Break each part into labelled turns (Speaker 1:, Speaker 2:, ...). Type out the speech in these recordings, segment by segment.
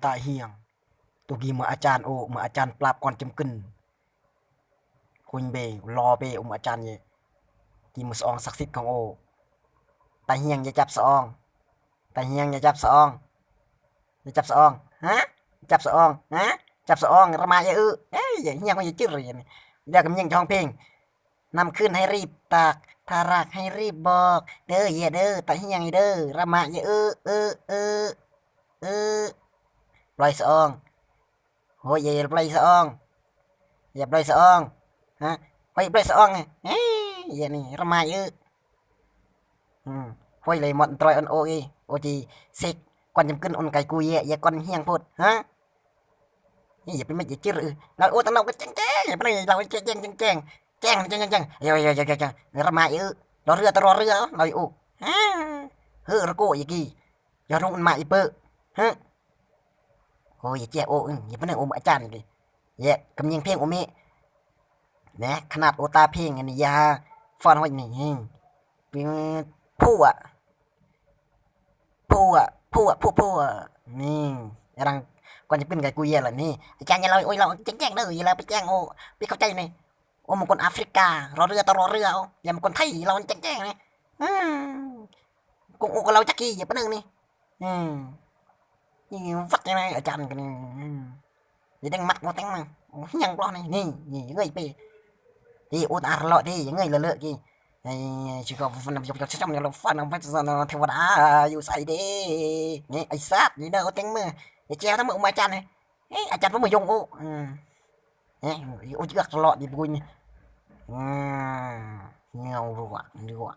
Speaker 1: tại hiền tôi ghi mà ajan ô mà ajan plap con chấm kinh kuኝ bê lo bê mà ajan ye ghi mà song sắc xít con ô tại hiền ya chắp song tại hiền ya chắp song ya chắp song hả chắp song hả chắp song raมาเออเอ้ยอย่างเงี้ยก็จะจื้อเลยเนี่ยอยากกำยังช่องเพลงนำขึ้นให้รีบตากถ้ารักให้รีบบอกเด้อเย่เด้อแต่เฮียงเด้อระมาเยเออปล่อยสองโอ้ยอย่าปล่อยสองอย่าปล่อยสองฮะโอ้ยปล่อยสองไงเฮ้ยอย่านี่ระมาเยอะโอ้ยเลยหมดตรอยอันโอเอโอจีเสกก่อนจำขึ้นอันไก่กุยอย่าก่อนเฮียงพูดฮะนี่อย่าเป็นไม่อย่าจื้อเราโอ้ตั้งเราก็แจ้งอย่าไปเราแจ้งระมาเยอะรอเรือตรอเรือเราอยู่ฮะเฮ้อระโกอย่ากี้อย่าลงมันมาอีเปอร์ฮะ Ôiอย่าแจ้โอ้อย่าไปนั่งโอมอาจารย์เลยแย่กำยังเพลงโอเมะนะขนาดโอตาเพลงอันนี้ยาฟอนไว้นี่เป็นผู้อ่ะผู้อ่ะนี่รังก่อนจะเป็นไงกูเย่ละนี่อาจารย์อย่าเราโอ้ยเราแจ้งเด้ออย่าเราไปแจ้งโอ้ไปเข้าใจนี่โอ้มันคนแอฟริการอเรือตอรอเรือเอาอย่ามันคนไทยเราแจ้งนี่อืมกูโอ้กับเราจักกี้อย่าไปนั่งนี่อืม นี่วัดยังไงอาจารย์กันนี่vậy đang mặt nó tăng mà nhăn lo này nè người bị thì ôn ar lọ đi người lợ gì chỉ có phần nằm trong nhà phần nằm phải giờ theo đá yêu say đi nè ai sát đi đâu tăng mưa để treo thằng mượn mai chăn này ai chăn với mười dùng ô nè ô chỉ gặt lọ đi vui nè nhau ruột ruột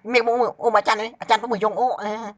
Speaker 1: mẹ mua ô mai chăn này chăn với mười dùng ô